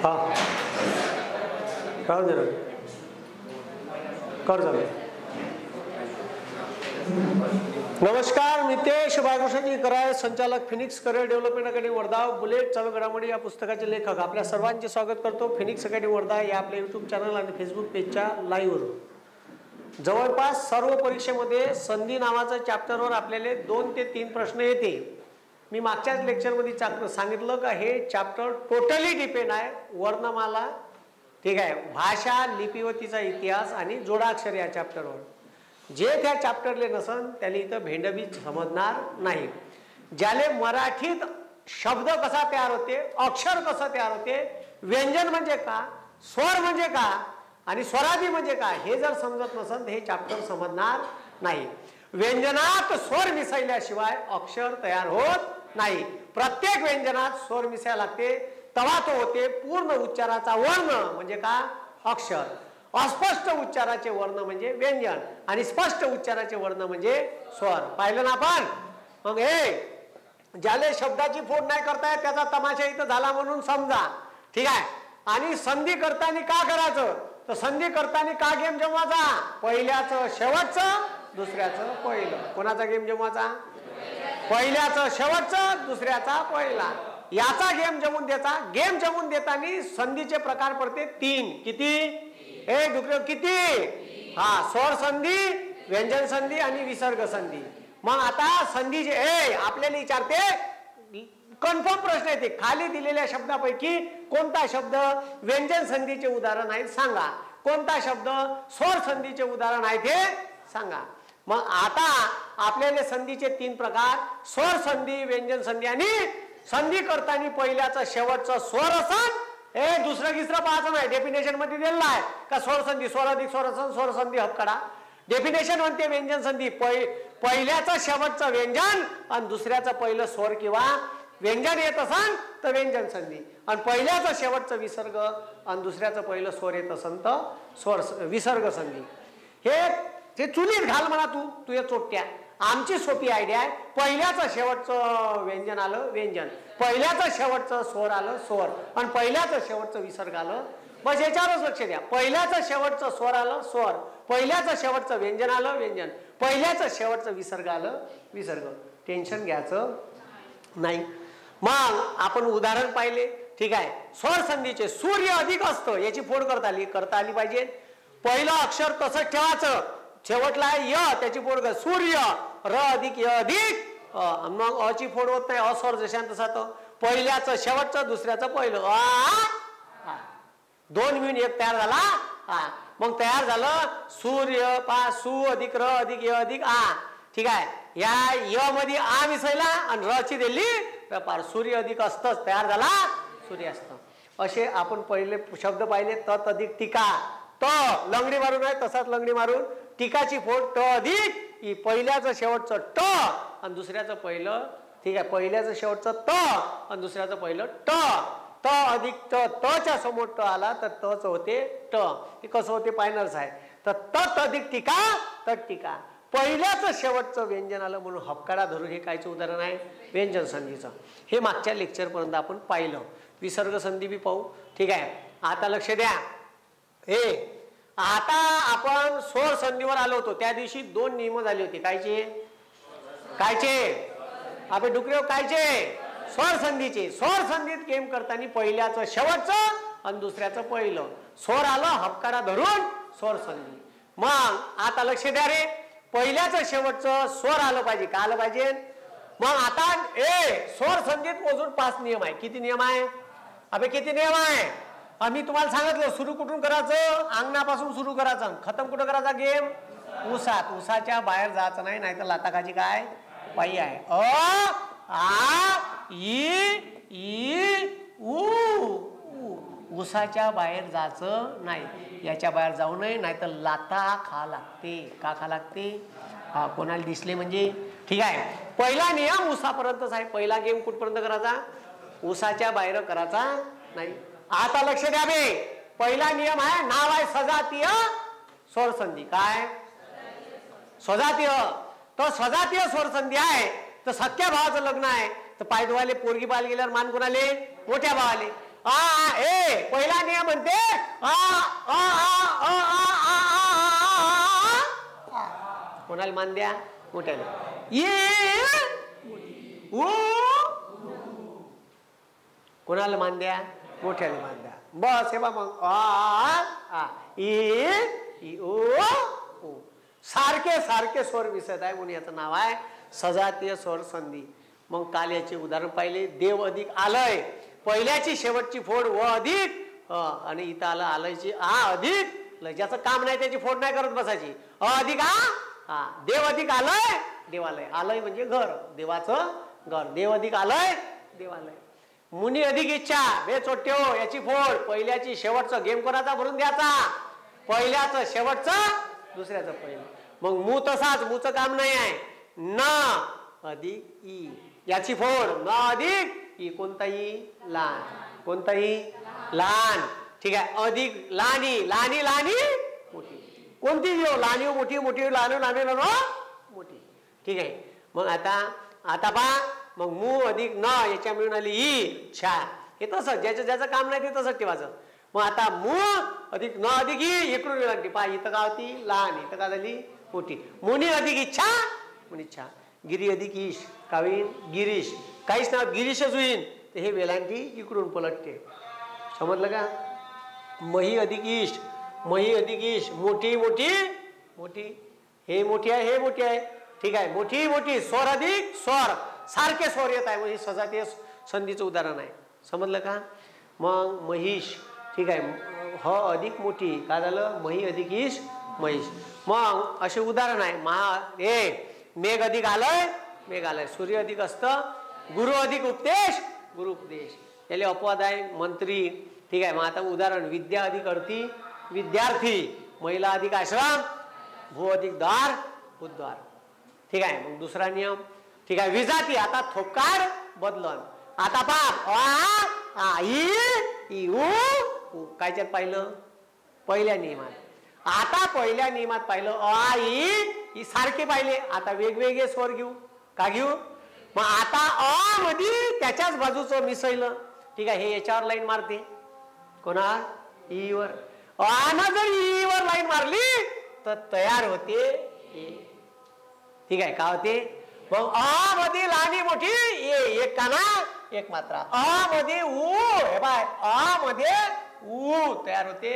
हाँ कर जावे। नमस्कार, मितेश बायकोसाठी कराय, संचालक Phoenix career development academy Wardha, bullet चालू घडामोडी या पुस्तकाचे लेखक आपल्या सर्वांचे स्वागत करतो फिनिक्स अकॅडमी वर्धा या आपल्या यूट्यूब चॅनल आणि फेसबुक पेजच्या लाईव्हवर। जवळपास सर्व परीक्षेमध्ये संधी नावाच्या चॅप्टरवर आपल्याला 2 ते 3 प्रश्न येते। मी मागच्याच लेक्चरमध्ये सांगितलं का हे चॅप्टर टोटली डिपेंड आहे वर्णमाला, ठीक आहे, भाषा, लिपी व तिचा इतिहास आणि जोडाक्षर या चॅप्टरवर। जे त्या चॅप्टरले नसन त्याला इथं भेंडबी समजणार नाही। ज्याले मराठीत शब्द कसा तयार होते, अक्षर कसं तयार होते, व्यंजन म्हणजे का, स्वर म्हणजे का आणि स्वरादी म्हणजे काय हे जर समजत नसन तर हे चॅप्टर समजणार नाही। व्यंजनात स्वर मिसळल्याशिवाय अक्षर तयार होत नाही। प्रत्येक व्यंजनात स्वर मिसळायला लागते तेव्हा तो होते पूर्ण उच्चाराचा वर्ण म्हणजे का अक्षर। अस्पष्ट उच्चाराचे वर्ण म्हणजे व्यंजन आणि स्पष्ट उच्चाराचे वर्ण म्हणजे स्वर। पाहिलं ना आपण? मग हे ज्याले शब्दाची फोड नाही करता येत त्याचा तमाशा इथं झाला म्हणून समजा, ठीक आहे। आणि संधी करताना का करायचं, तर संधी करताना का गेम जमवायचा, पहिल्याचं शेवटचं दुसऱ्याचं पहिलं। कोणाचा गेम जमवायचा, पहिल्याचं शेवटचं दुसऱ्याचा पहिला, याचा गेम जमवून द्यायचा। गेम जमवून देताना संधीचे प्रकार पडते 3। किती? डुकरे किती? हा, स्वर संधी, व्यंजन संधी आणि विसर्ग संधी। मग आता संधीचे आपल्याला विचारते, कन्फर्म प्रश्न येते, खाली दिलेल्या शब्दापैकी कोणता शब्द व्यंजन संधीचे उदाहरण आहे सांगा, कोणता शब्द स्वर संधीचे उदाहरण आहे ते सांगा। मग आता आपल्याला संधीचे 3 प्रकार, स्वर संधी, व्यंजन संधी आणि संधी करताना पहिल्याचा शेवटचा स्वर असन, दुसरं तिसरं पाहायचं नाही। डेफिनेशन मध्ये दिलेलं आहे का स्वर संधी, स्वर अधिक स्वर असन, स्वर संधी हपकडा। डेफिनेशन म्हणते व्यंजन संधी पहिल्याचं शेवटचं व्यंजन आणि दुसऱ्याचं पहिलं स्वर किंवा व्यंजन येत असन तर व्यंजन संधी, आणि पहिल्याचं शेवटचं विसर्ग आणि दुसऱ्याचं पहिलं स्वर येत असन तर स्वर विसर्ग संधी। हे चुलीत घाल म्हणा तू या चोट्या। आमची सोपी आयडिया आहे, पहिल्याचं शेवटचं व्यंजन आलं व्यंजन, पहिल्याचं शेवटचं स्वर आलं स्वर आणि पहिल्याचं शेवटचं विसर्ग आलं, बस याच्यावरच लक्ष द्या। पहिल्याचं शेवटचं स्वर आलं स्वर, पहिल्याचं शेवटचं व्यंजन आलं व्यंजन, पहिल्याचं शेवटचं विसर्ग आलं विसर्ग। टेन्शन घ्यायचं नाही। मग आपण उदाहरण पाहिले, ठीक आहे। स्वर संधीचे सूर्य अधिक असतं याची फोड करता आली पाहिजे। पहिलं अक्षर तसंच ठेवायचं, शेवटला य त्याची फोड कर, सूर्य र अधिक य अधिक मग अ ची फोड होत नाही, अस्वर जशांत तसा तो पहिल्याचं शेवटचं दुसऱ्याचं पहिलं 2 मिळून 1 तयार झाला। मग तयार झालं सूर्य पा सु अधिक र अधिक य अधिक आ, ठीक आहे। या य मध्ये आ मिसळला आणि र ची दिली पार, सूर्य अधिक असतच तयार झाला सूर्य असत। असे आपण पहिले शब्द पाहिले, तत अधिक टीका, त लंगडी मारून आहे तसाच लंगडी मारून, टीकाची फोड ट अधिक पहिल्याचं शेवटचं ट आणि दुसऱ्याचं पहिलं, ठीक आहे, पहिल्याचं शेवटचं त आणि दुसऱ्याचं पहिलं ट, त अधिक ट, त च्या समोर ट आला तर तच होते ट। हे कसं होते पायनर्स आहे, तर तत अधिक टीका तट टीका, पहिल्याचं शेवटचं व्यंजन आलं म्हणून हपकाडा धरून हे कायचं उदाहरण आहे व्यंजन संधीचं। हे मागच्या लेक्चर पर्यंत आपण पाहिलं। विसर्ग संधी बी पाहू, ठीक आहे। आता लक्ष द्या, आता आपण स्वर संधीवर आलो होतो, त्या दिवशी 2 नियम झाले होते, कायचे आपण डुकरे कायचे स्वर संधीचे। स्वर संधीत गेम करताना पहिल्याचं शेवटचं आणि दुसऱ्याचं पहिलं स्वर आलं हपकारा धरून स्वर संधी। मग आता लक्ष द्या रे, पहिल्याचं शेवटचं स्वर आलं पाहिजे, का आलं पाहिजे। मग आता स्वर संधीत मोजून 5 नियम आहे। किती नियम आहे अबे, किती नियम आहे? आम्ही तुम्हाला सांगितलं सुरू कुठून करायचं, अंगणापासून सुरू करायचं, खतम कुठं करायचा गेम, उसात। उसाच्या बाहेर जायचं नाही, नाहीतर लाताकाची काय पायी आहे। उसाच्या बाहेर जायचं नाही, याच्या बाहेर जाऊ नये, नाहीतर लाता खा लागते। का खा लागते? कोणाला दिसले म्हणजे, ठीक आहे। पहिला नियम उसापर्यंतच आहे, पहिला गेम कुठपर्यंत करायचा, उसाच्या बाहेर करायचा नाही। आता लक्ष द्या बे, पहिला नियम आहे, नाव आहे सजातीय स्वर संधी। काय सजातीय? तो सजातीय स्वर संधी आहे, तर सख्या भावाचं लग्न आहे तर पाय धुवायले पोरगी पाहायला गेल्यावर मान कोणाले, मोठ्या भावाले, आ ए पहिला नियम म्हणते आ आ आ आ आ कोणाला मान द्या मोठ्याला ये ओ कोणाला मान द्या मोठ्याला मान द्या बस हे बा मग आ ई ओ सारखे सारखे स्वर दिसत आहे म्हणून याचं नाव आहे सजातीय स्वर संधी. मग काल याचे उदाहरण पाहिले देव अधिक आलय पहिल्याची शेवटची फोड व अधिक आणि इथं आलं आलयची आ अधिक ज्याचं काम नाही त्याची फोड नाही करत बसायची अधिक हा देव अधिक आलय देवालय आलय म्हणजे घर देवाचं घर देव अधिक आलय देवालय. मुनी अधिक इच्छा बे चोट्यो याची फोड पहिल्याची शेवटचं गेम कोणाचा भरून द्यायचा पहिल्याचं शेवटचं दुसऱ्याचं पहिलं. मग मू तसाच मूचं काम नाही आहे न अधिक ई याची फोड न अधिक ई कोणताही लहान कोणताही लहान ठीक आहे अधिक लानी लानी लानी मोठी कोणती लानी मोठी मोठी लानू लानी मोठी ठीक आहे. मग आता पहा मग मू अधिक न याच्या मिळून आली ई छा हे तसं ज्याचं ज्याचं काम नाही ते तसंच ठेवायचं. मग आता मू अधिक न अधिक ई इकडून लागली पहा इथं का होती लहान इथं का झाली मोठी. मुनी अधिक इच्छा मुनी इच्छा गिरी अधिक ईश कावीन गिरीश काहीच नाव गिरीशच होईन तर हे वेलांटी इकडून पलटते समजलं का. मही अधिक ईश मही अधिक ईश मोठी मोठी मोठी हे मोठी आहे हे मोठी आहे ठीक आहे मोठी मोठी स्वर अधिक स्वर सारखे स्वर येत आहे म्हणजे सजातीय संधीचं उदाहरण आहे समजलं का. मग महिष ठीक आहे ह अधिक मोठी काय झालं मही अधिक ईश महिष. मग असे उदाहरण आहे महा हे मेघ अधिक आलय मेघ आलय सूर्य अधिक असतं गुरु अधिक उपदेश गुरु उपदेश याला अपवाद आहे मंत्री ठीक आहे. मग आता उदाहरण विद्या अधिक अर्थी विद्यार्थी महिला अधिक आश्रम भू अधिक द्वार बुधद्वार ठीक आहे. मग दुसरा नियम ठीक आहे विजाती आता थोपकार बदलन आता पाप आ ई उ कायच्यात पाहिलं पहिल्या नियमात आता पहिल्या नियमात पाहिलं अ ई सारखे पाहिले आता वेगवेगळे स्वर घेऊ का घेऊ. मग आता अ मध्ये त्याच्याच बाजूचं मिसळलं ठीक आहे हे याच्यावर लाईन मारते कोणा ई वर अ जर ई वर लाईन मारली तर तयार होते ए ठीक आहे का होते. मग अ मध्ये लहानी मोठी ए एक काना एक मात्रा अ मध्ये ऊ हे बाय अ मध्ये ऊ तयार होते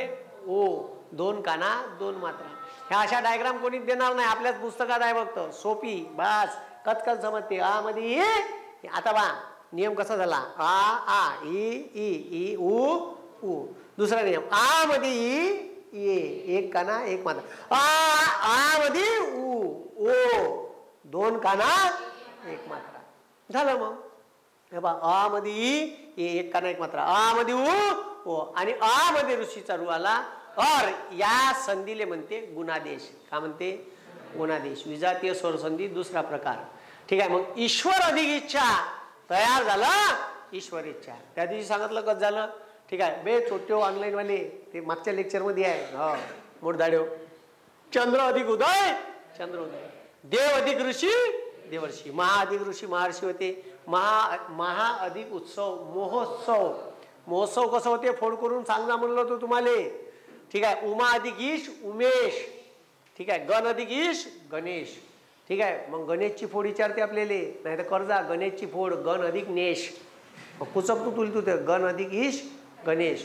ओ दोन काना दोन मात्रा. ह्या अशा डायग्राम कोणी देणार नाही आपल्याच पुस्तकात आहे फक्त सोपी बस कचकच समजते. आ मध्ये ई आता बा नियम कसा झाला आ ई उ दुसरा नियम आ मध्ये ई एक काना एक मात्रा आ मध्ये ऊ ओ दोन काना एक मात्रा झालं. मग हे बा अ मध्ये ई एक काना एक मात्रा आ मध्ये ऊ ओ आणि आ मध्ये ऋषीचा रू आला और या संधीले म्हणते गुणादेश का म्हणते गुणादेश विजातीय स्वर संधी दुसरा प्रकार ठीक आहे. मग ईश्वर अधिक इच्छा तयार झाला ईश्वर इच्छा त्या दिवशी सांगितलं कसं झालं ठीक आहे बे छोटे ऑनलाईन वाले ते मागच्या लेक्चर मध्ये आहे हो मोठदाड्यो. चंद्र अधिक उदय चंद्र उदय देव अधिक ऋषी देवर्षी महा अधिक ऋषी महर्षी होते. महा अधिक उत्सव महोत्सव महोत्सव कसं होते फोड करून सांगना म्हणलं होतं तुम्हाला ठीक आहे. उमा अधिक ईश उमेश ठीक आहे. गण अधिक ईश गणेश ठीक आहे. मग गणेशची फोड विचारते आपल्याला नाही तर कर्जा गणेशची फोड गण अधिक नेश पुचक तू तुल तू ते गण अधिक ईश गणेश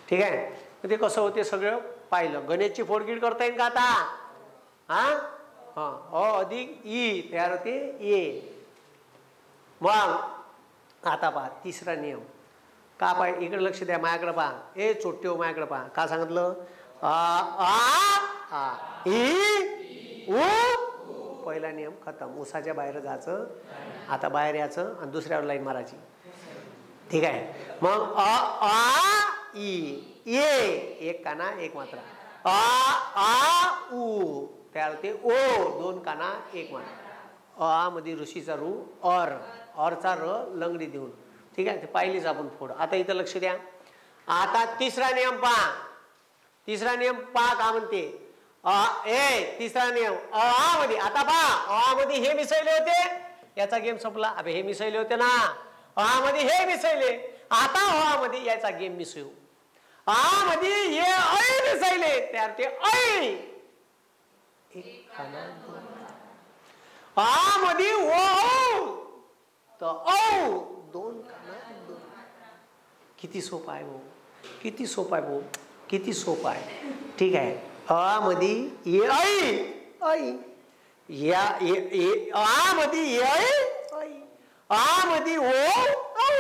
ठीक आहे. ते कसं होते सगळं पाहिलं गणेशची फोड गिड करता येईल का आता अ अधिक ई तयार होते ए. मग आता पहा तिसरा नियम का पाहिजे इकडे लक्ष द्या माझ्याकडे पहा ए चोट्टे हो माझ्याकडे पहा का सांगितलं ई उ पहिला नियम खतम उसाच्या बाहेर जायचं आता बाहेर यायचं आणि दुसऱ्यावर लाईन मारायची ठीक आहे. मग ई एक काना एक मात्रा उ तयार होते ओ दोन काना एक मात्रा अ मध्ये ऋषीचा रू ऑरचा र लंगडी देऊन ठीक आहे. ते पाहिलीच आपण फोड. आता इथं लक्ष द्या आता तिसरा नियम पहा तिसरा नियम पहा का म्हणते तिसरा नियम अ मध्ये आता पहा अ मध्ये हे मिसळले होते याचा गेम संपला अबे हे मिसळले होते ना अ मध्ये हे मिसळले आता अ मध्ये याचा गेम मिसळू. आ मध्ये ये ऐ मिसळले त्यार ते ऐ. एक काना आ मध्ये ओ तर औ दोन काना दोन. किती सोपा आहे भाऊ, किती सोपा आहे भाऊ, किती सोपा आहे. ठीक आहे. अ मध्ये ये ऐ ऐ. या आ मध्ये ये ऐ ऐ. आ मध्ये ओ औ.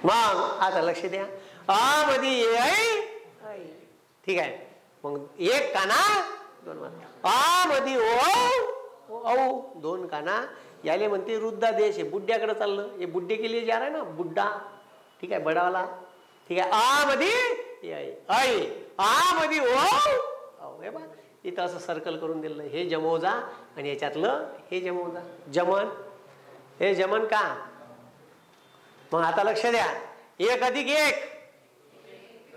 मग आता लक्ष द्या. आ मध्ये ये ऐ. ठीक आहे. मग एक काना दोन मात्रा. आ मध्ये ओ औ दोन काना. याले म्हणते वृद्धादेश आहे. बुड्ड्याकडे चाललं. हे बुड्ढे के लिए जा रहा है ना, बुड्ढा. ठीक आहे, बडावाला. ठीक आहे. आ मध्ये ये ऐ. आ मध्ये ओ. हे बा इथं असं सर्कल करून दिलं. हे जमवजा आणि याच्यातलं हे जमवजा. जमन हे जमन का. मग आता लक्ष द्या. एक अधिक एक,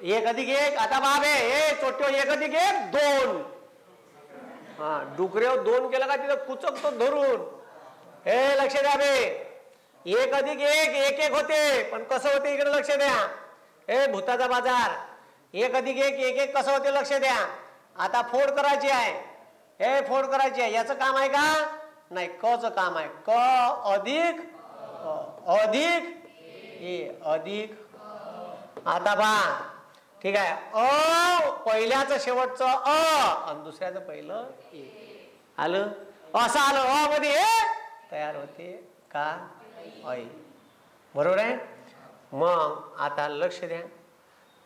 एक अधिक एक. आता बाबे हे छोट्यो एक अधिक एक दोन. हा डुकऱ्यावर दोन केलं का तिथं कुचकतो धरून. हे लक्ष द्या बे. एक अधिक एक एक एक होते, पण कसं होते इकडे लक्ष द्या. हे भूताचा बाजार. एक अधिक एक एक एक कसं होते लक्ष द्या. आता फोड करायची आहे. हे फोड करायची आहे. याचं काम आहे का नाही, क च काम आहे. क अधिक अधिक ए अधिक. आता पहा. ठीक आहे. अ पहिल्याचं शेवटचं अ आणि दुसऱ्याचं पहिलं ए आलं. असं आलं. अ मध्ये ए तयार होते का ऐ. बरोबर आहे. मग आता लक्ष द्या.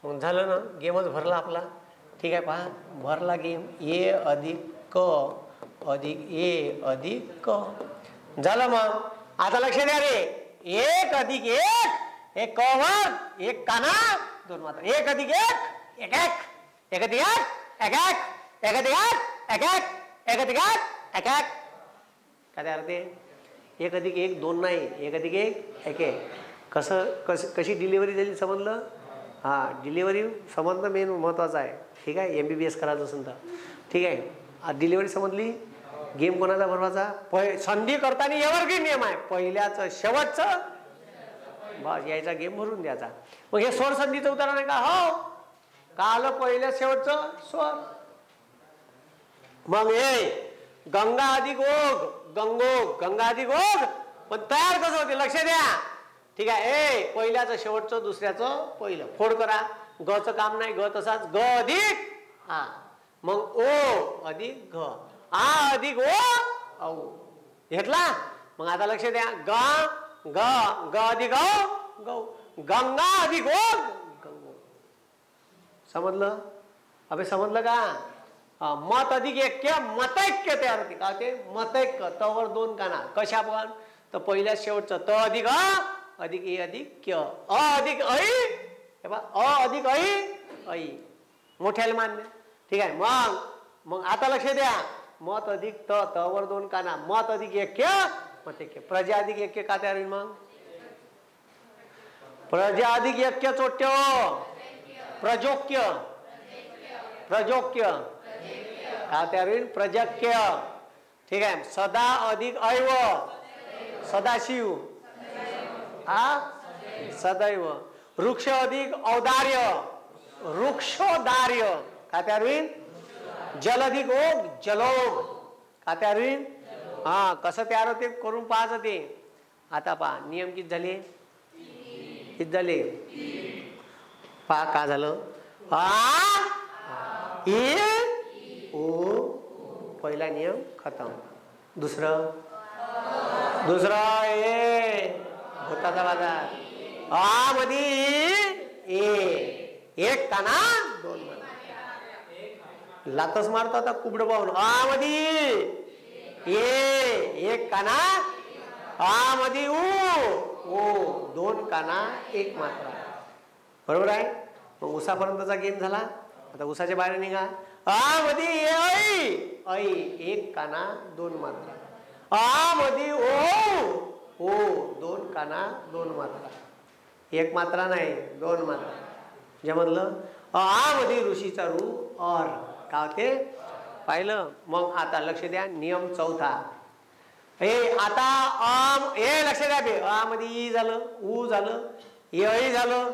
मग झालं ना, गेमच भरला आपला. ठीक आहे. पहा भरला गेम. ए अधिक क अधिक ए अधिक क झालं. मग आता लक्ष द्या रे. एक अधिक एक एक क वर एक काना दोन मात्रा. एक अधिक एक एक एक एक अधिक एक एक एक एक अधिक एक एक एक एक अधिक एक एक. काय अर्थ आहे. एक अधिक एक दोन नाही, एक अधिक एक एक एक. कशी डिलिव्हरी झाली समजलं. हा डिलिव्हरी समजणं मेन महत्वाचं आहे. ठीक आहे. MBBS करायचं असेल तर. ठीक आहे. डिलिव्हरी समजली. गेम कोणाचा भरवायचा. संधी करताना एव्हरग्रीन नियम आहे. पहिल्याचं शेवटचं बस यायचा गेम भरून द्यायचा. मग हे स्वर संधीचं उदाहरण आहे का. हो का आलं पहिल्या शेवटचं स्वर. मग हे गंगा अधिक ओघ गंगो गंगा अधिक ओघ. पण तयार कसं होते लक्ष द्या. ठीक आहे. ए पहिल्याचं शेवटचं दुसऱ्याचं पहिलं. फोड करा. ग चं काम नाही. ग तसाच. ग अधिक आ. मग ओ अधिक घ. आ अधिक ओ औ. घेतला. मग आता लक्ष द्या. ग ग ग अधिक औ गौ. गंगा अधिक ओघ गंगो. समजलं. अबे समजलं का. मत अधिक ऐक्य मतैक्य तयार होते. का ते मतैक्य. तवर दोन काना. कशा पण तर पहिल्या शेवटचं त अधिक अ अधिक ए अधिक क्य. अ अधिक ऐ. हे बा अ अधिक ऐ ऐ. मोठ्याला मान्य. ठीक आहे. मग आता लक्ष द्या. मत अधिक त तवर दोन काना. मत अधिक ऐक्य मतैक्य. प्रजा अधिक ऐक्य का तयार होईल. मग प्रजा अधिक ऐक्य चोट्य प्रजोक्य प्रजोक्य का तयार होईल. प्रजक्य. ठीक आहे. सदा अधिक ऐव सदाशिव हा सदैव. वृक्ष अधिक औदार्य वृक्षोदार्य का तयार होईल. जल अधिक ओघ जलोघ का तयार होईल. हा कसं तयार होते करून पाहायचं ते. आता पहा नियम किती झाले. किती झाले पहा. का झालं. आ ए ओ पहिला नियम खतम. दुसरं ए भूताचा बाजार. आ मध्ये ए एक काना दोन मात्रा. लातच मारतो आता कुबड पाहून. आ मध्ये ए एक काना. आ मध्ये ओ दोन काना एक मात्रा. बरोबर आहे. मग उसापर्यंतचा गेम झाला. आता उसाच्या बाहेर निघा. आ मध्ये ऐ ऐ एक काना दोन मात्रा. आ मध्ये ओ दोन काना दोन मात्रा. एक मात्रा नाही दोन मात्रा. जमलं. आ मध्ये ऋषीचा रू और का होते पाहिलं. मग आता लक्ष द्या. नियम चौथा. हे आता हे लक्ष द्या बे, आ मध्ये ई झालं, ऊ झालं, ये झालं,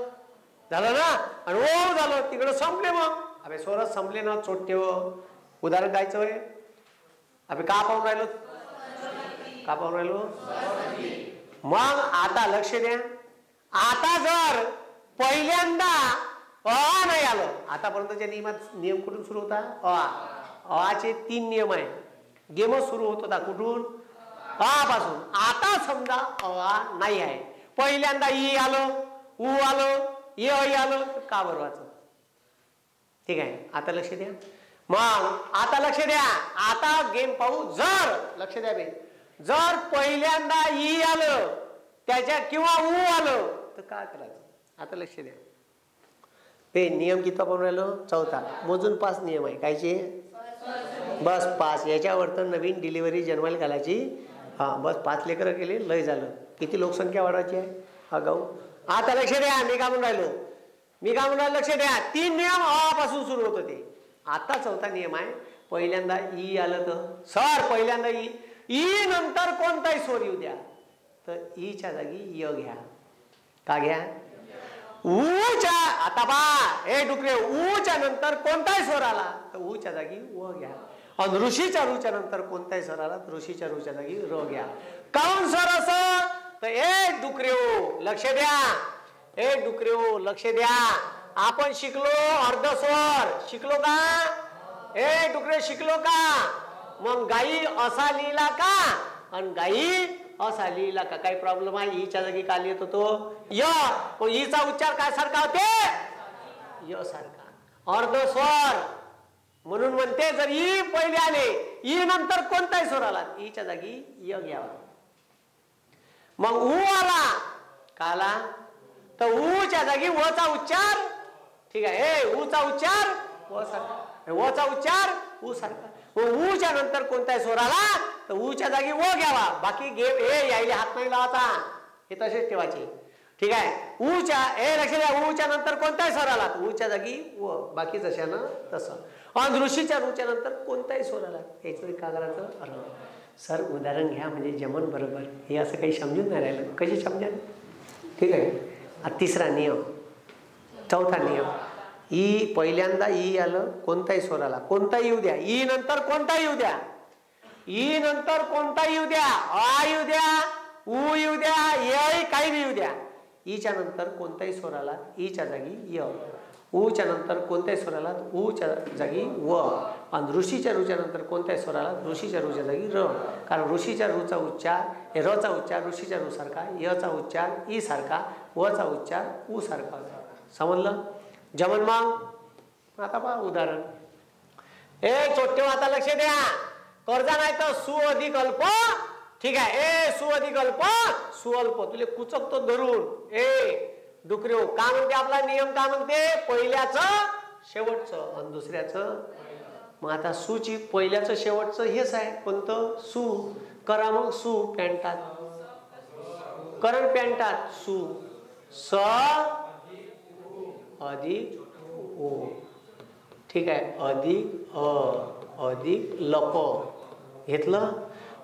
झालं ना, आणि ओ झालं, तिकडं संपले. मग अबे स्वरच संपले ना, चोट्टे. उदाहरण द्यायचं होय. अबे का पाहून राहिलो, का पाहून राहिलो. मग आता लक्ष द्या, आता जर पहिल्यांदा अ नाही आलं, आतापर्यंतच्या नियम कुठून सुरू होता, अचे 3 नियम आहे. गेम सुरू होत होता कुठून, अ पासून. आता समजा अ नाही आहे, पहिल्यांदा ई आलं, ऊ आलं, ये आलं, का बरं वाचत. ठीक आहे, आता लक्ष द्या. मग आता लक्ष द्या, आता गेम पाहू. जर लक्ष द्या बे, जर पहिल्यांदा ई आलं त्याच्या किंवा ऊ आलं तर काय करायचं. आता लक्ष द्या बे, नियम किती पाहून राहिलो, 4था. मोजून 5 नियम आहे. कायचे, बस 5. याच्यावर तर नवीन डिलिव्हरी जन्माला घालायची. हा बस 5 लेकरं केले, लय झालं. किती लोकसंख्या वाढवायची आहे हा गाव. आता लक्ष द्या, मी काय म्हणून राहिलो, लक्ष द्या. 3 नियम अ पासून सुरू होत होते. आता 4था नियम आहे, पहिल्यांदा ई आलं तर सर पहिल्यांदा ई नंतर कोणताही स्वर येऊ द्या, तर ईच्या जागी य घ्या. का घ्या, ऊच्या. आता बा हे डुकरे, ऊच्या नंतर कोणताही स्वर आला तर ऊच्या जागी व घ्या. आणि ऋषीच्या रूच्या नंतर कोणताही स्वर आला तर ऋषीच्या रूच्या जागी र घ्या. काऊन सर असं, तर ए डुकरेओ लक्ष द्या, ए डुकरेओ लक्ष द्या. आपण शिकलो अर्धस्वर, शिकलो का, ए डुकरे शिकलो का. मग गाई असा लिहिला का, आणि गाई असा लिहिला का, काही प्रॉब्लेम आहे. ईच्या जागी का लिहित होतो य, पण ईचा उच्चार काय सारखा होते, य सारखा, अर्धस्वर. म्हणून म्हणते जर ई पहिले आले, ई नंतर कोणताही स्वर आला, ईच्या जागी य घ्यावा. मग ऊ आला, का आला, तर ऊच्या जागी वचा उच्चार. ठीक आहे, ए ऊचा उच्चार व सारखा, वचा उच्चार ऊ सारखा. ऊच्या नंतर कोणताही स्वर आला तर ऊच्या जागी व घ्यावा. बाकी गेम हे यायले हात नाही लावायचा, हे तसेच ठेवायचे. ठीक आहे, ऊच्या हे लक्ष द्या, ऊच्या नंतर कोणताही स्वर आला तर ऊच्या जागी व, बाकी जशानं तसं. आणि ऋषीच्या रूच्या नंतर कोणताही स्वर आला याचं काय करायचं. सर उदाहरण घ्या म्हणजे जमन बरोबर, हे असं काही समजून नाही राहिलं, कशी समजा. ठीक आहे, 3रा नियम, 4था नियम. ई पहिल्यांदा ई आलं, कोणताही स्वर आला, कोणताही येऊ द्या. ई नंतर कोणताही येऊ द्या, ई नंतर कोणताही येऊ द्या, आ येऊ द्या, ऊ येऊ द्या, ये काही बी येऊ द्या. ईच्या नंतर कोणताही स्वर आला ईच्या जागी य, ऊच्या नंतर कोणताही स्वर आला ऊच्या जागी व, आणि ऋषीच्या रूच्या नंतर कोणताही स्वर आला ऋषीच्या रूच्या जागी र. कारण ऋषीच्या रूचा उच्चार, रचा उच्चार ऋषीच्या रू सारखा, यचा उच्चार ई सारखा, वचा उच्चार ऊ सारखा. समजलं जमन. मग आता पहा उदाहरण. ए छोटे आता लक्ष द्या, कर्जा नाही तर सु अधिक अल्प. ठीक आहे, ए सु अधिक अल्प, सुअल्प. तुले कुचकतो धरून. ए डुकरे हो, का म्हणते आपला नियम, का म्हणते, पहिल्याचं शेवटचं आणि दुसऱ्याचं. मग आता सुची पहिल्याचं शेवटचं हेच आहे, कोणतं, सु. करा मग सु पॅन्टात, करण पॅन्टात सु, स अधिक ओ. ठीक आहे, अधिक अ अधिक लप घेतलं.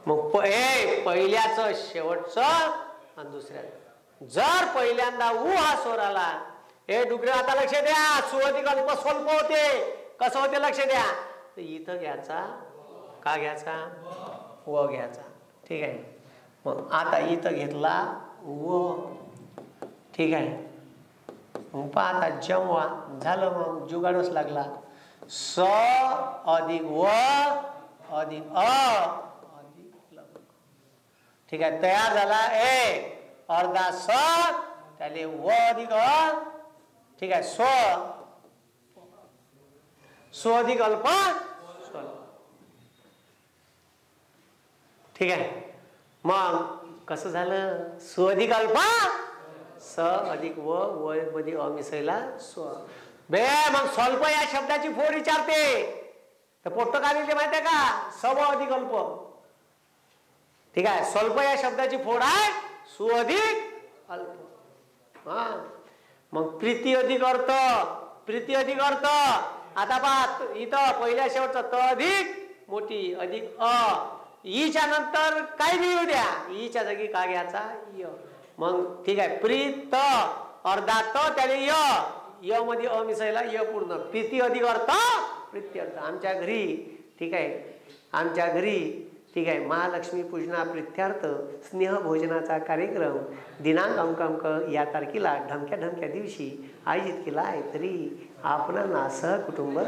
मग पहिल्याचं शेवटचं आणि दुसऱ्याचं. जर पहिल्यांदा ऊ हा स्वर आला, हे डुकरे आता लक्ष द्या, सु अधिक अल्प स्वल्प होते. कसं होते लक्ष द्या, तर इथं घ्यायचा, का घ्यायचा, व घ्यायचा. ठीक आहे, मग आता इथं घेतला व. ठीक आहे, मग पाहता जेव्हा झालं मग जुगाडच लागला. स अधिक व अधिक अ अधिक ल. ठीक आहे, तयार झाला ए अर्धा स, त्याले व अधिक अ. ठीक आहे, स्व अधिक अल्प स्व. ठीक आहे, मग कसं झालं, स्व अधिक अल्प स अधिक व, व मध्ये अ मिसळला स्व. बे मग स्वल्प या शब्दाची फोड विचारते, तर पोट्ट काय लिहिते माहिती आहे का, स व अधिक अल्प. ठीक आहे, स्वल्प या शब्दाची फोड आहे सु अधिक अल्प. हा, मग प्रीती अधिक अर्थ, प्रीती अधिक अर्थ. आता पहा इथं पहिल्या शेवटचा त अधिक मोठी अधिक अ, ईच्या नंतर काय बी येऊ द्या, ईच्या जागी का घ्यायचा य. मग ठीक आहे, प्रीत अर्धा त त्याने य मध्ये अ मिसळला य पूर्ण. प्रीती अधिक अर्थ प्रित्यर्थ. आमच्या घरी ठीक आहे, आमच्या घरी ठीक आहे महालक्ष्मी पूजना प्रित्यर्थ स्नेह भोजनाचा कार्यक्रम दिनांक अंक या तारखेला ढमक्या दिवशी आयोजित केला आहे. तरी आपणांना सहकुटुंब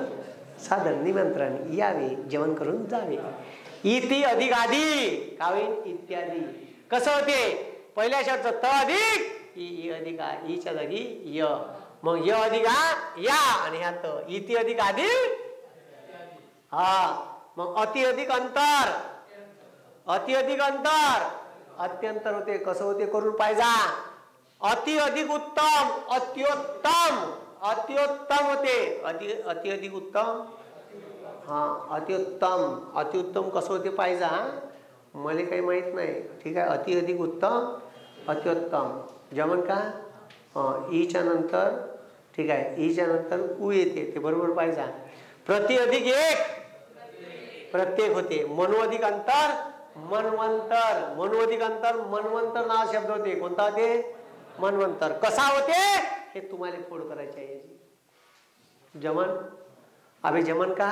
सादर निमंत्रण, यावे जेवण करून जावे. इति अधिक आधी का होईल इत्यादी. कसं होते, पहिल्या शब्दाचं त अधिक इ अधिक ईच्या जागी य, मग य अधिक या आणि ह्या त. इति अधिक आधी हा, मग अति अधिक अंतर, अति अधिक अंतर अत्यंतर होते. कसं होते करून पाहिजा. अति अधिक उत्तम अत्युत्तम, अत्युत्तम होते. अति अधिक उत्तम हा अत्युत्तम. अत्युत्तम कसं होते पाहिजा, मला काही माहित नाही. ठीक आहे, अति अधिक उत्तम अत्युत्तम. जमन का ईच्या नंतर ठीक आहे, ईच्या नंतर उ येते ते बरोबर पाहिजा. प्रति अधिक एक प्रत्येक होते. मनु अधिक अंतर मनवंतर. मनु अधिक अंतर मनवंतर नाव शब्द होते. कोणता होते मनवंतर. कसा होते हे तुम्हाला फोड करायचे आहे. जमन अभि जमन का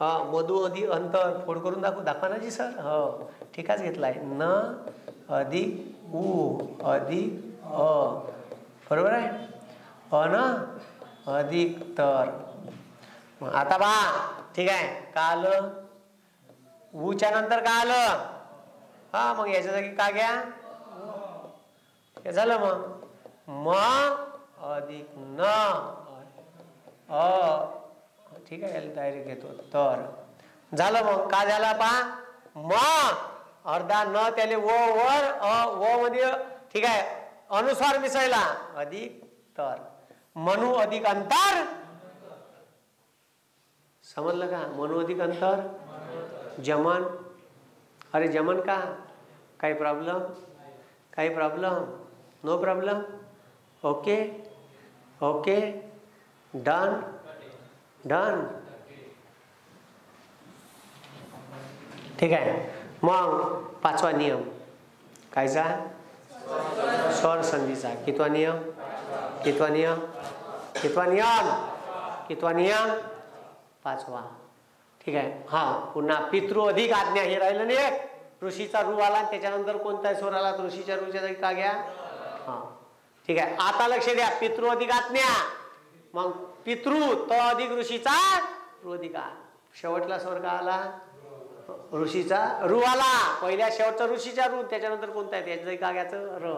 हा मधु अधिक अंतर फोड करून दाखवा ना जी सर. हो ठीकच घेतलाय. न अधिक उ अधिक अ बरोबर आहे. अन अधिक तर. आता बा ठीक आहे, का आलं ऊच्या नंतर का आलं हा, मग याच्या जागी का घ्या हे झालं. मग म अधिक न ठीक आहे, याला डायरेक्ट घेतो तर झालं. मग का झालं पा म अर्धा न त्याले व वर व मध्ये ठीक आहे अनुस्वार मिसळला अधिक तर. मनु अधिक अंतर समजलं का. मनु अधिक अंतर जमन. अरे जमन का काही प्रॉब्लेम, काही problem no problem. Okay okay done done ठीक आहे. मग पाचवा नियम कायचा स्वर संधीचा. कितवा नियम कितवा नियम कितवा नियम कितवा नियम पाचवा. ठीक आहे. हा पुन्हा पितृ अधिक आज्ञा हे राहिलं नाही. ऋषीचा रू आला त्याच्यानंतर कोणता स्वर आला ऋषीच्या रूच्या जागी का घ्या. हा ठीक आहे. आता लक्ष द्या. पितृ अधिक आज्ञा मग पितृ त अधिक ऋषीचा रू अधिक शेवटला स्वर का आला ऋषीचा रू आला. पहिल्या शेवटचा ऋषीचा रू त्याच्यानंतर कोणता आहे त्याच्या जागी का घ्यायचं र.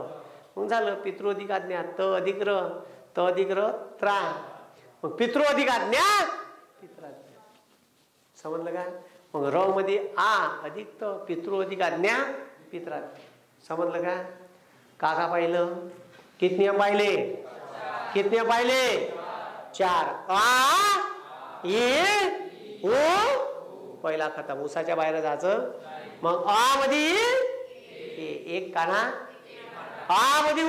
मग झालं पितृ अधिक आज्ञा. त अधिक र त अधिक र त्रा. मग पितृ अधिक आज्ञा पित्राज्ञा. समजलं का. मग र मध्ये आ अधिक त पितृ अधिक आज्ञा पित्राज्ञा. समजलं का. का पाहिलं किती नियम पाहिले किती नियम पाहिले चार. आ ये ओ पहिला खतम. उसाच्या बाहेर जायचं. मग आ मध्ये एक काना आ मध्ये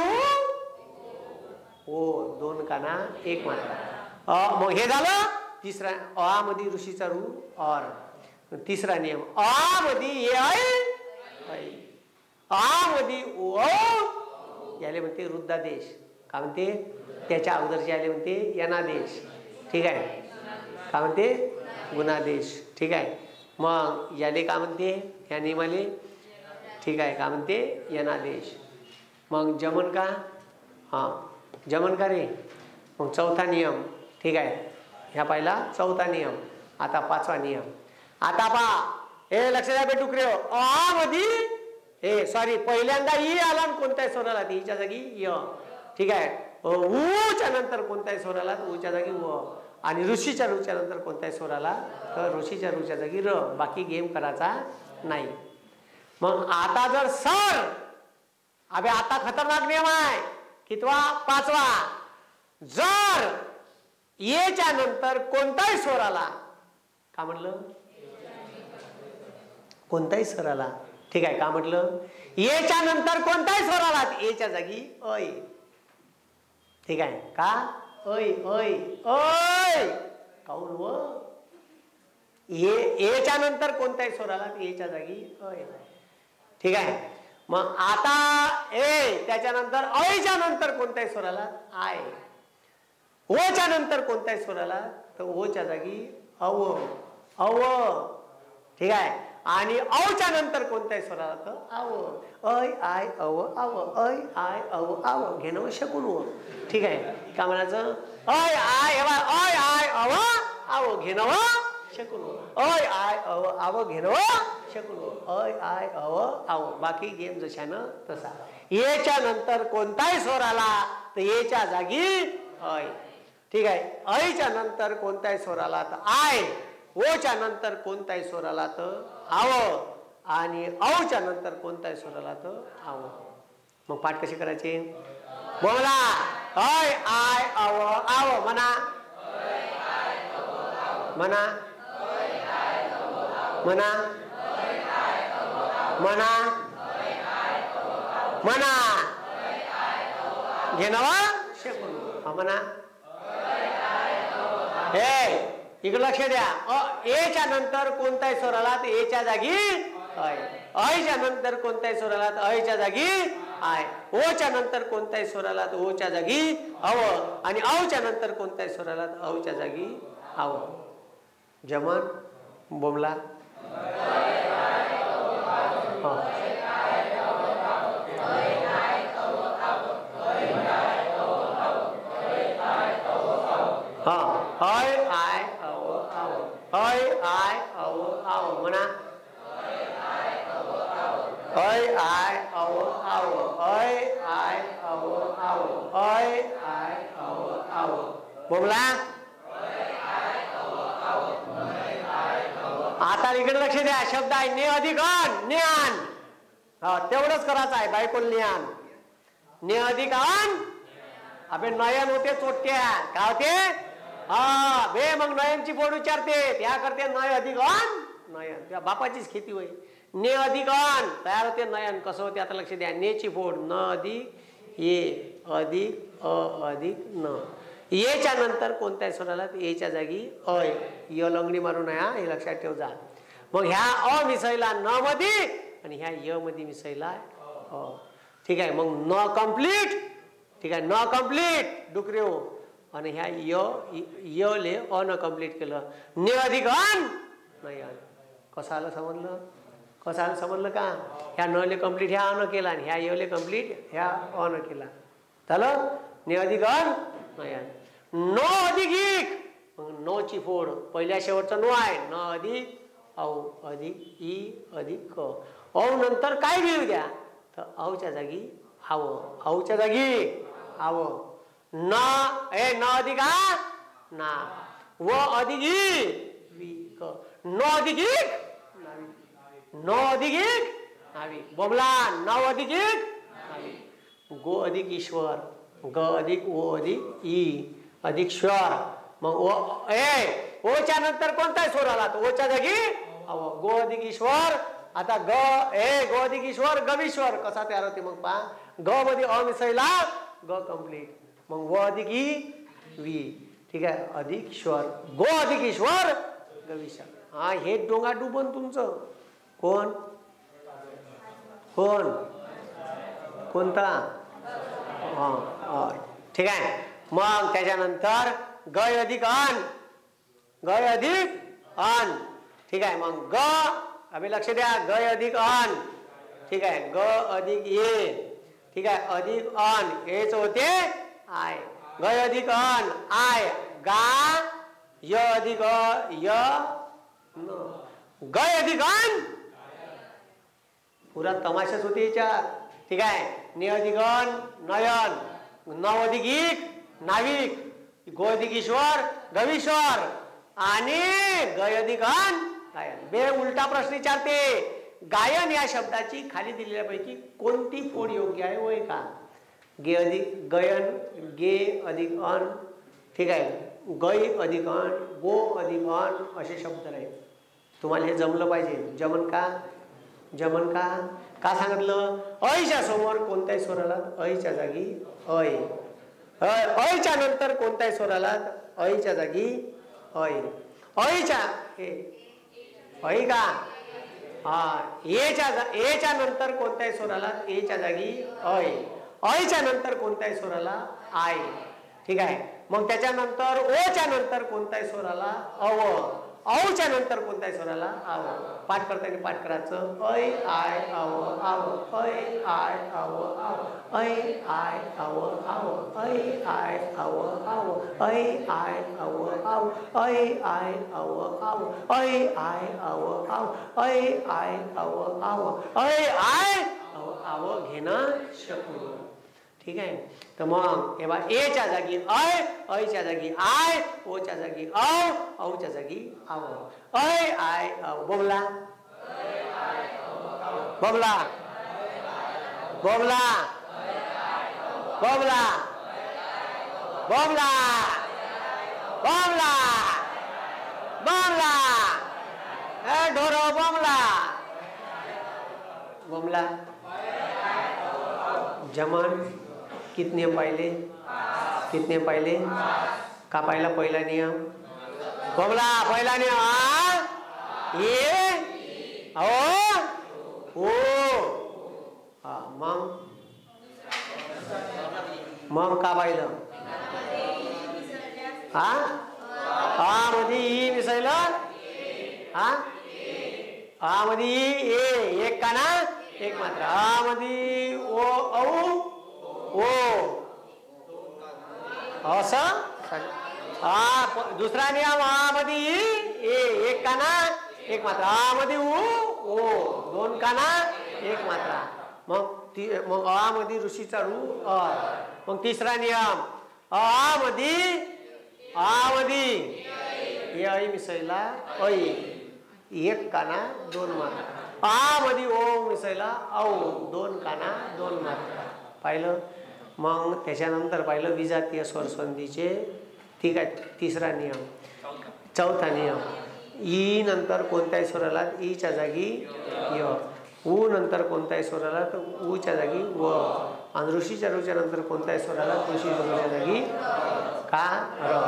ओ दोन काना एक मात्रा. मग हे झालं तिसरा. अ मध्ये ऋषीचा रू और. तिसरा नियम आ मध्ये ये आहे आ मध्ये ओ याले म्हणते वृद्धादेश. का म्हणते त्याच्या अगोदरचे आले म्हणते यनादेश. ठीक आहे. का म्हणते गुणादेश. ठीक आहे. मग याले का म्हणते या नियमाले ठीक आहे का म्हणते यनादेश. मग जमन का हा जमन का रे. मग चौथा नियम ठीक आहे. ह्या पहिला चौथा नियम. आता पाचवा नियम. आता पहा हे लक्ष द्या बेटुकरे. अ मध्ये हे सॉरी पहिल्यांदा ई आला कोणत्याही स्वर आला ईच्या जागी य. ठीक आहे. ऊच्या नंतर कोणत्याही स्वर आला ऊच्या जागी व. आणि ऋषीच्या रूच्या नंतर कोणत्याही स्वर आला तर ऋषीच्या रूच्या जागी र. बाकी गेम करायचा नाही. मग आता जर सर अबे आता खतरनाक नियम आहे. कितवा पाचवा. जर येच्या नंतर कोणताही स्वर आला का म्हटलं कोणताही स्वर आला. ठीक आहे. का म्हटलं येच्या नंतर कोणताही स्वर आला येच्या जागी ऐ. ठीक आहे. का ऐ ऐ ऐ काऊन व एच्या नंतर कोणताही स्वर आला एच्या जागी अय. ठीक आहे. मग आता ए त्याच्यानंतर अयच्या नंतर कोणताही स्वर आला आय. ओच्या नंतर कोणताही स्वर आला तर ओच्या जागी अव अव. ठीक आहे. आणि औच्या नंतर कोणताही स्वर आला तर आव. अय आय अव आव अय आय अव आव घेणं शकून व. ठीक आहे. काय म्हणायचं अय आय अय आय अव आव घेणं शकून अय आय अव आव घेणं शकून अय आय अव आव. बाकी गेम जशानं तसा. एच्या नंतर कोणताही स्वर आला तर एच्या जागी अय. ठीक आहे. अयच्या नंतर कोणताही स्वर आला तर आय. ओच्या नंतर कोणताही स्वर आला तर आव. आणि औच्या नंतर कोणताही स्वर आला तर आव. मग पाठ कशी करायचे बोला. अय आय अव आव म्हणा म्हणा म्हणा म्हणा म्हणा घेणं शकून म्हणा. हे इकडे लक्ष द्या. एच्या नंतर कोणताही स्वर आला तर एच्या जागी अय. अयच्या नंतर कोणताही स्वर आला तर अयच्या जागी आय. ओच्या नंतर कोणताही स्वर आला तर ओच्या जागी अव. आणि औच्या नंतर कोणताही स्वर आला तर औच्या जागी आव. जमन बोमला. हा अय आय अव आव अय आय अव आव म्हणा. अय आय अव आव अय आय अव आव अय आय अव आव बोमला. आता इकडे लक्ष द्या. शब्द आहे ने अधिक अन ज्ञान. हा तेवढंच करायचं आहे बायकोल ज्ञान. ने अधिक अन अबे नयन होते चोट्या काय होते हा बे. मग नयनची फोड विचारते त्या करते नय अधिक अन नयन. त्या बापाचीच खेती होय. ने अधिक अन तयार होते नयन. कसं होते आता लक्ष द्या. नेची फोड न अधिक ये अधिक अ अधिक न. येच्या नंतर कोणत्याही स्वर आला तर एच्या जागी अय. य लंगडी मारून आहे हे लक्षात ठेव जा. मग ह्या अ मिसळला न मध्ये आणि ह्या य मध्ये मिसळला अ. ठीक आहे. मग न कम्प्लीट. ठीक आहे. न कम्प्लीट डुकरे हो. आणि ह्या य ले अन कम्प्लीट केलं. ने अधिक अन नयन. कसं आलं समजलं. कसं आलं समजलं का. ह्या न ले कम्प्लीट ह्या अन केला आणि ह्या य ले कम्प्लीट ह्या अन केला. झालं. ने अधिक अन नयन. नो अधिक इक. मग नो ची फोड पहिल्या शेवटचा नो आहे. न अधिक औ अधिक ई अधिक क. औ नंतर काय घेऊ द्या तर औच्या जागी आव. औच्या जागी आव. न ए न अधिक आ ना. व अधिक ई वी क. नो अधिक इक नावी. नो अधिक इक नावी बोमला. नव अधिक इक नावी. गो अधिक ईश्वर. ग अधिक ओ अधिक ई अधिक श्वर. मग ओ ए ओच्या नंतर कोणताही स्वर आला तर ओच्या जागी अव. गो अधिक ईश्वर. आता ग ए गो अधिक ईश्वर गवीश्वर कसा तयार होते मग पहा. ग मध्ये अ मिसळला ग कम्प्लीट. मग व अधिक ई वी. ठीक आहे. अधिक श्वर. गो अधिक ईश्वर गवीश्वर. हा हे डोंगा डुबन तुमचं. कोण कोण कोणता हा ठीक आहे. मग त्याच्यानंतर गय अधिक अन. गय अधिक अन. ठीक आहे. मग ग अभि लक्ष द्या. गय अधिक अन. ठीक आहे. ग अधिक ये. ठीक आहे. अधिक अन हेच होते आय. गय अधिक अन आय गा. य अधिक य न. गय अधिक अन पुरा तमाशाच होते याच्यात. ठीक आहे. ने अधिक अन नयन. नव अधिक इक नाविक. गो अधिक ईश्वर गवीश्वर. आणि गय अधिक अन गायन. बे उलटा प्रश्न विचारते. गायन या शब्दाची खाली दिलेल्यापैकी कोणती फोड योग्य आहे होय का. गे अधिक गयन. गे अधिक अन. ठीक आहे. गय अधिक अन गो अधिक अन असे शब्द आहेत. तुम्हाला हे जमलं पाहिजे. जमन का. जमन का. का सांगितलं. अयच्या समोर कोणत्याही स्वर आला अयच्या जागी अय. अयच्या नंतर कोणत्याही स्वर आला अयच्या जागी अय. अयच्या हे होय का? एच्या नंतर कोणत्याही स्वराला एच्या जागी ऐ, ऐच्या नंतर कोणत्याही स्वराला आय. ठीक आहे. मग त्याच्यानंतर ओच्या नंतर कोणत्याही स्वराला अव, औच्या नंतर कोणत्याही स्वराला आव. पाठ करताना पाठ करायचं ऐ आय अव आव, ऐ आय अव आव, ऐ आय अव आव, ऐ आय अव आव, ऐ आय अव आव, ऐ आय अव आव, ऐ आय अव आव, ऐ आय अव आव, ऐ आय अव आव घेणं शकू. ठीक आहे. तर मग हे बा एच्या जागी ऐ, ऐच्या जागी आय, ओच्या जागी औ, औच्या जागी आव. ऐ आय औ. बोबला बोबला बोबला बोबला बोबला बोबला बोबला ढोरो बोबला बोबला. जमन किती नियम पाहिले? किती नियम पाहिले? का पाहिला? पहिला नियम बोबला. पहिला नियम आ ये ओ हा. मग का पाहिलं? हा मध्ये ई मिसळलं. हा मध्ये ए एक काना एक मात्रा. हा मध्ये ओ औ ओ असं. हा दुसरा नियम हा मध्ये ए एक काना एक मात्रा. हा मध्ये ओ दोन काना एक मात्रा. मग अ मध्ये ऋषीचा रू अ. मग तिसरा नियम अ मध्ये ए ऐ मिसळला ऐ एक काना दोन मात्रा. आ मध्ये ओ मिसळला औ दोन काना दोन मात्रा. पाहिलं? मग त्याच्यानंतर पाहिलं विजातीय स्वरसंधीचे. ठीक आहे. तिसरा नियम. चौथा नियम ई नंतर कोणत्याही स्वराला ईच्या जागी य, ऊ नंतर कोणत्याही स्वराला तर ऊच्या जागी व, आणि ऋषीच्या रूच्या नंतर कोणत्याही स्वराला ऋषीच्या रूच्या जागी का र,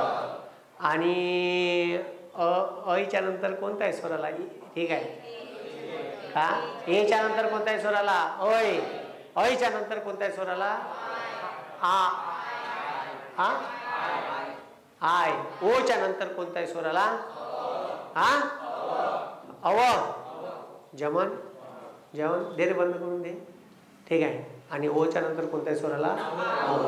आणि ऐच्या नंतर कोणत्याही स्वराला ई. ठीक आहे का? एच्या नंतर कोणत्याही स्वराला ऐ, ऐच्या नंतर कोणत्याही स्वराला आ आय, ओच्या नंतर कोणत्याही स्वराला अव. जमन जेवण दे रे, बंद करून दे. ठीक आहे. आणि ओच्या नंतर कोणत्याही स्वराला अव.